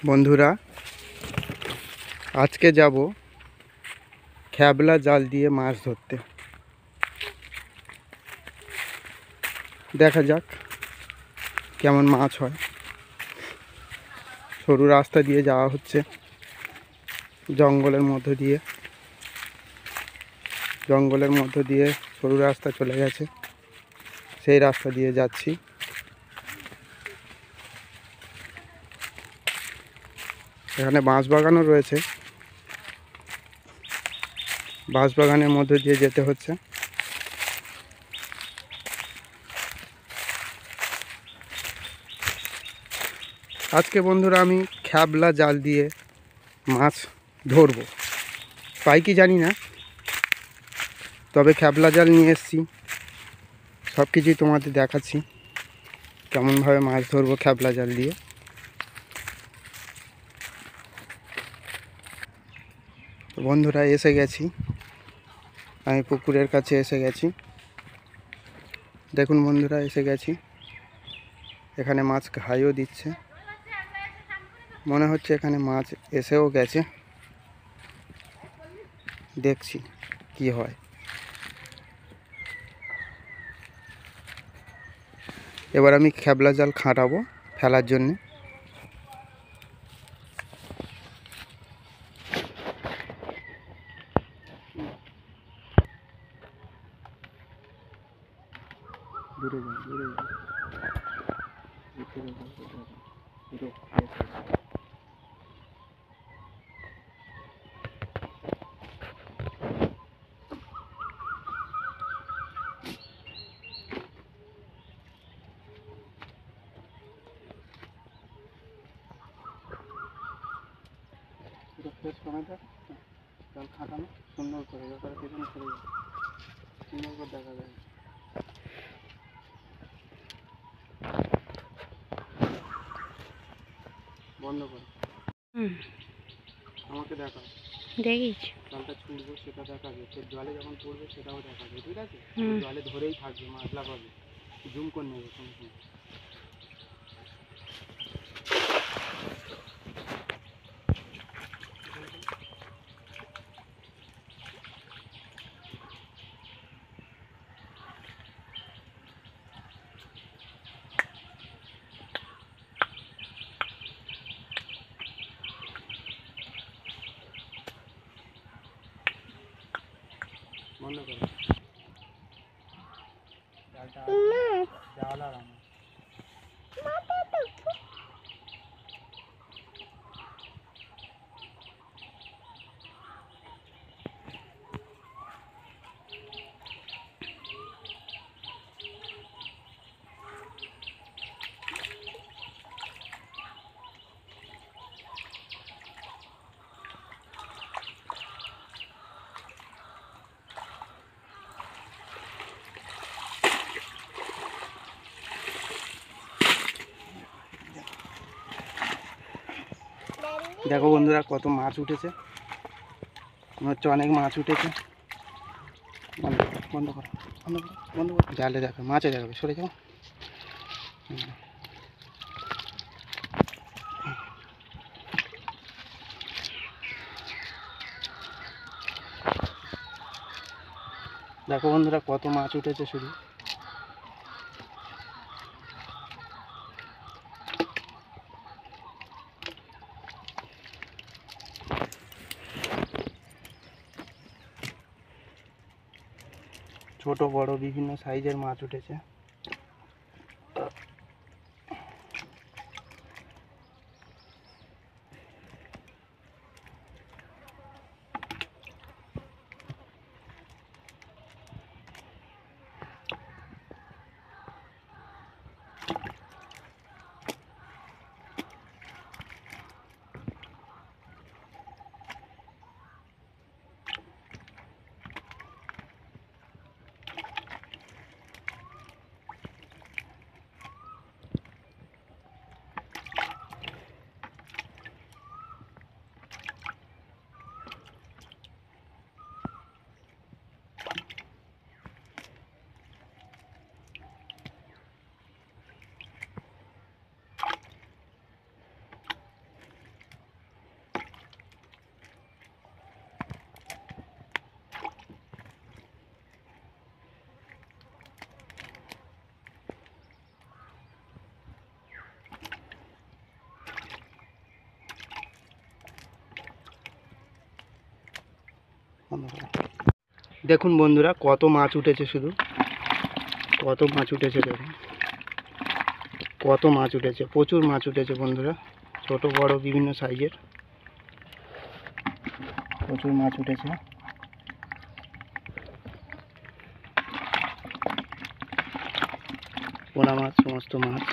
বন্ধুরা, আজকে যাব খ্যাবলা জাল দিয়ে মাছ ধরতে। দেখা যাক কেমন মাছ হয়। সরু রাস্তা দিয়ে যাওয়া হচ্ছে, জঙ্গলের মধ্য দিয়ে সরু রাস্তা চলে গেছে, সেই রাস্তা দিয়ে যাচ্ছি। এখানে বাঁশবাগানও রয়েছে, বাঁশবাগানের মধ্যে দিয়ে যেতে হচ্ছে। আজকে বন্ধুরা আমি খ্যাবলা জাল দিয়ে মাছ ধরবো, পাই কি জানি না, তবে খ্যাবলা জাল নিয়ে এসেছি। সব কিছুই তোমাদের দেখাচ্ছি, কেমনভাবে মাছ ধরবো খ্যাবলা জাল দিয়ে। বন্ধুরা, এসে গেছি, আমি পুকুরের কাছে এসে গেছি। দেখুন বন্ধুরা, এসে গেছি। এখানে মাছ ঘাইও দিচ্ছে, মনে হচ্ছে এখানে মাছ এসেও গেছে। দেখছি কি হয়। এবার আমি খ্যাবলা জাল খাটাবো ফেলার জন্যে। দূরে যাও, দূরে যাও। জাল খাটানো সুন্দর করে, ব্যাপারে পিছনে চলে যাবে, সুন্দর করে দেখা যায়। বন্ধ করে আমাকে দেখাও, দেখিস জালটা ছুঁড়বো সেটা দেখাবে, তোর জলে যখন পড়বে সেটাও দেখাবে, ঠিক আছে? জলে ধরেই থাকবে, মাছলা পাবে, জুম করে নেবে কোনো সময়। বন্ধ করো, জালটা জাল আর আমার। দেখো বন্ধুরা, কত মাছ উঠেছে, মনে হচ্ছে অনেক মাছ উঠেছে। বন্ধ করো, বন্ধ করো, বন্ধ করো, বন্ধ করো। জালে দেখো, মাছে দেখাবে, সরে যাও। দেখো বন্ধুরা, কত মাছ উঠেছে শুধু। ছোট বড় বিভিন্ন সাইজের মাছ উঠেছে। দেখুন বন্ধুরা কত মাছ উঠেছে, শুধু কত মাছ উঠেছে দেখুন, কত মাছ উঠেছে, প্রচুর মাছ উঠেছে বন্ধুরা, ছোট বড় বিভিন্ন সাইজের প্রচুর মাছ উঠেছে। পোনা মাছ, সমস্ত মাছ।